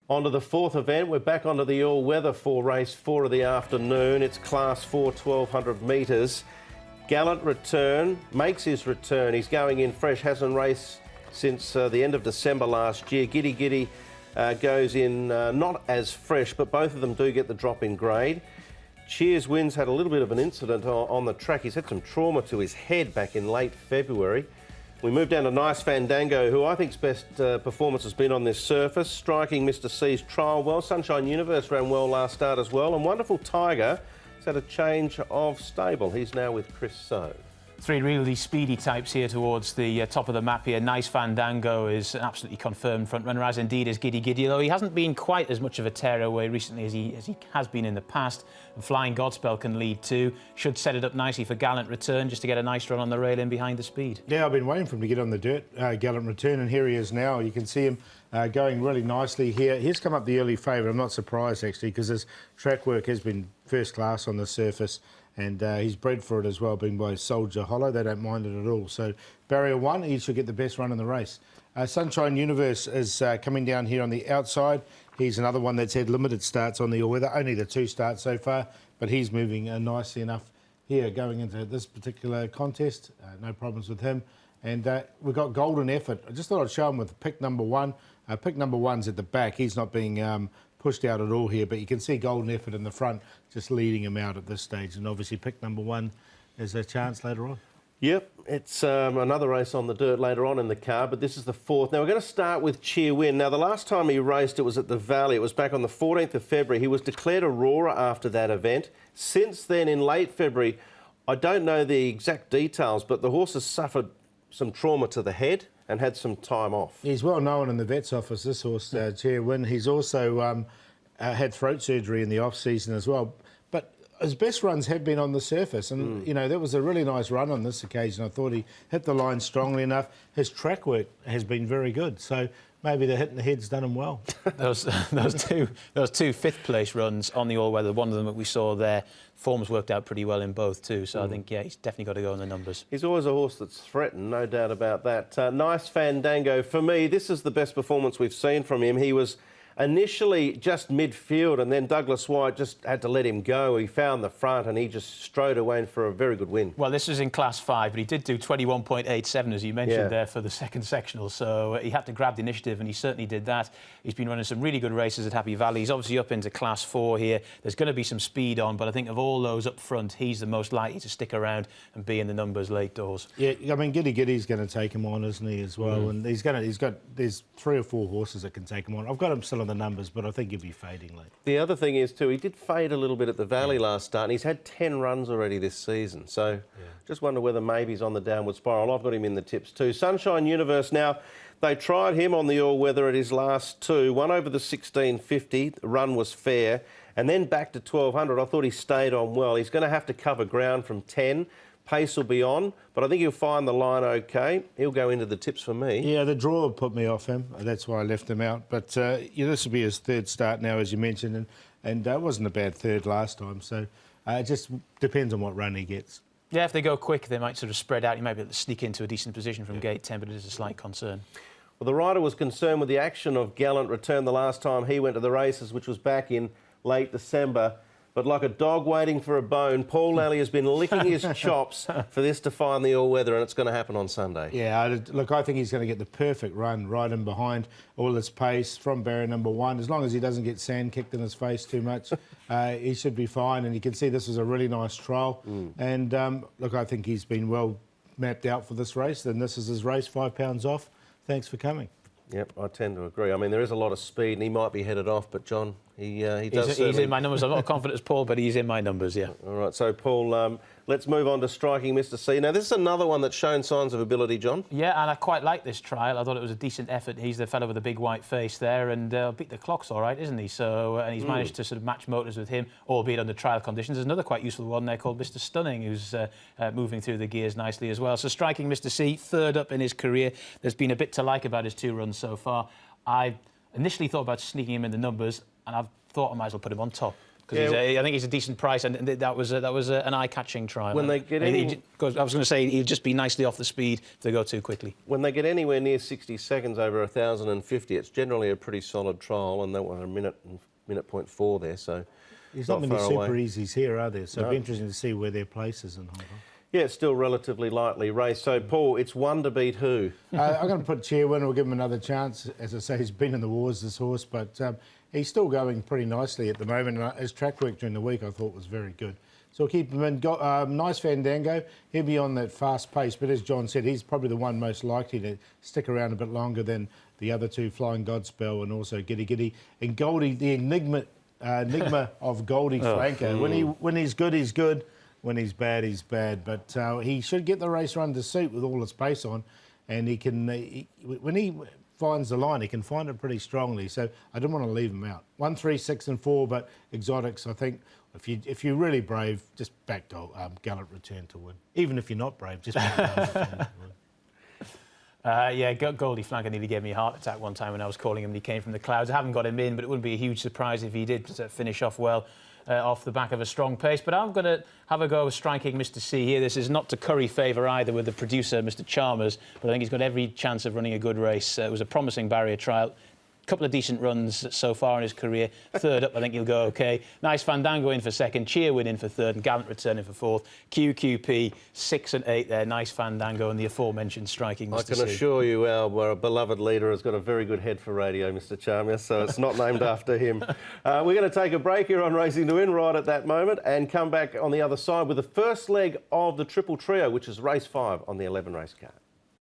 On to the fourth event. We're back onto the all-weather for race 4 of the afternoon. It's Class 4, 1,200 metres. Gallant Return makes his return. He's going in fresh, hasn't raced since the end of December last year. Giddy Giddy goes in not as fresh, but both of them do get the drop in grade. Cheers Wins had a little bit of an incident on the track. He's had some trauma to his head back in late February. We move down to Nice Fandango, who I think's best performance has been on this surface. Striking Mr. C's trial well. Sunshine Universe ran well last start as well. And Wonderful Tiger has had a change of stable. He's now with Chris So. Three really speedy types here towards the top of the map here. Nice Fandango is an absolutely confirmed front runner, as indeed is Giddy Giddy, though he hasn't been quite as much of a tearaway recently as he has been in the past. And Flying Godspell can lead too. Should set it up nicely for Gallant Return, just to get a nice run on the rail in behind the speed. Yeah, I've been waiting for him to get on the dirt, Gallant Return, and here he is now. You can see him going really nicely here. He's come up the early favourite. I'm not surprised, actually, because his track work has been first class on the surface. And he's bred for it as well, being by Soldier Hollow. They don't mind it at all. So barrier 1, he should get the best run in the race. Sunshine Universe is coming down here on the outside. He's another one that's had limited starts on the all-weather, only the 2 starts so far, but he's moving nicely enough here going into this particular contest. No problems with him. And we've got Golden Effort. I just thought I'd show him with pick number 1. Pick number 1's at the back. He's not being pushed out at all here, but you can see Golden Effort in the front just leading him out at this stage, and obviously pick number 1 is a chance later on. Yep, it's another race on the dirt later on in the card, but this is the 4th. Now we're going to start with Cheer Win. Now the last time he raced it was at the Valley. It was back on the 14th of February. He was declared Aurora after that event. Since then, in late February, I don't know the exact details, but the horse has suffered some trauma to the head and had some time off. He's well known in the vet's office, this horse, Cheer Win. He's also had throat surgery in the off-season as well. But his best runs have been on the surface. And, you know, that was a really nice run on this occasion. I thought he hit the line strongly enough. His track work has been very good. So maybe the hit in the head's done him well. those two fifth-place runs on the all-weather, one of them that we saw there, form's worked out pretty well in both too. So I think, yeah, he's definitely got to go in the numbers. He's always a horse that's threatened, no doubt about that. Nice Fandango. For me, this is the best performance we've seen from him. He was initially just midfield, and then Douglas White just had to let him go. He found the front and he just strode away for a very good win. Well, this was in Class 5, but he did do 21.87, as you mentioned there, for the second sectional. So he had to grab the initiative, and he certainly did that. He's been running some really good races at Happy Valley. He's obviously up into Class 4 here. There's going to be some speed on, but I think of all those up front, he's the most likely to stick around and be in the numbers late doors. Yeah, I mean, Giddy Giddy's going to take him on, isn't he, as well? And there's 3 or 4 horses that can take him on. I've got him still in the numbers, but I think he'll be fading late. The other thing is too, he did fade a little bit at the Valley last start, and he's had 10 runs already this season. So just wonder whether maybe he's on the downward spiral. I've got him in the tips too. Sunshine Universe now, they tried him on the all-weather at his last 2. One over the 1650, the run was fair, and then back to 1200. I thought he stayed on well. He's going to have to cover ground from 10. Pace will be on, but I think he'll find the line okay. He'll go into the tips for me. Yeah, the draw put me off him. That's why I left him out. But yeah, this will be his 3rd start now, as you mentioned, and it wasn't a bad 3rd last time. So it just depends on what run he gets. Yeah, if they go quick, they might sort of spread out. You might be able to sneak into a decent position from gate 10, but it is a slight concern. Well, the rider was concerned with the action of Gallant Return the last time he went to the races, which was back in late December. But like a dog waiting for a bone, Paul Lally has been licking his chops for this to find the all-weather, and it's going to happen on Sunday. Yeah, look, I think he's going to get the perfect run right in behind all his pace from barrier number 1. As long as he doesn't get sand kicked in his face too much, he should be fine. And you can see this was a really nice trial. And look, I think he's been well mapped out for this race. And this is his race, £5 off. Thanks for coming. Yep, I tend to agree. I mean, there is a lot of speed, and he might be headed off, but John, he does. He's in my numbers. I'm not confident as Paul, but he's in my numbers. Yeah. All right. So, Paul, let's move on to Striking Mr. C. Now, this is another one that's shown signs of ability, John. Yeah, and I quite like this trial. I thought it was a decent effort. He's the fellow with the big white face there, and beat the clocks all right, isn't he? So, and he's managed to sort of match motors with him, albeit under trial conditions. There's another quite useful one there called Mr. Stunning, who's moving through the gears nicely as well. So, Striking Mr. C, 3rd up in his career. There's been a bit to like about his 2 runs so far. I initially thought about sneaking him in the numbers, and I've thought I might as well put him on top. because I think he's a decent price, and that was an eye-catching trial. When they get I was going to say he'll just be nicely off the speed if they go too quickly. When they get anywhere near 60 seconds over 1,050, it's generally a pretty solid trial, and that was a minute 0.4 there, so there's not many super away. easies here, are there? So it'll be interesting to see where their place is in Hong Kong. Yeah, it's still relatively lightly raced. So, Paul, it's one to beat who? I'm going to put Chairwin. We'll give him another chance. As I say, he's been in the wars, this horse, but he's still going pretty nicely at the moment. And his track work during the week, I thought, was very good. So we'll keep him in. Nice Fandango. He'll be on that fast pace, but as John said, he's probably the one most likely to stick around a bit longer than the other two, Flying Godspell and also Giddy Giddy. And Goldie, the enigma of Goldie Flanker. When he's good, he's good. When he's bad, he's bad. But he should get the race run to suit with all its pace on, and he can. When he finds the line, he can find it pretty strongly. So I didn't want to leave him out. 1, 3, 6, and 4, but exotics. I think if you're really brave, just back Gallant Return to win. Even if you're not brave, just back Gallant Return to win. Yeah, Goldie Flanker nearly gave me a heart attack one time when I was calling him and he came from the clouds. I haven't got him in, but it wouldn't be a huge surprise if he did finish off well off the back of a strong pace. But I'm going to have a go with striking Mr. C here. This is not to curry favour either with the producer, Mr. Chalmers, but I think he's got every chance of running a good race. It was a promising barrier trial. Couple of decent runs so far in his career. Third up, I think he'll go OK. Nice Fandango in for second, Cheerwin in for third, and Gallant Return in for fourth. QQP 6 and 8 there. Nice Fandango and the aforementioned striking Mr. I can C. assure you our beloved leader has got a very good head for radio, Mr. Chalmers, so it's not named after him. We're going to take a break here on Racing to Win right at that moment and come back on the other side with the first leg of the Triple Trio, which is race 5 on the 11 race card.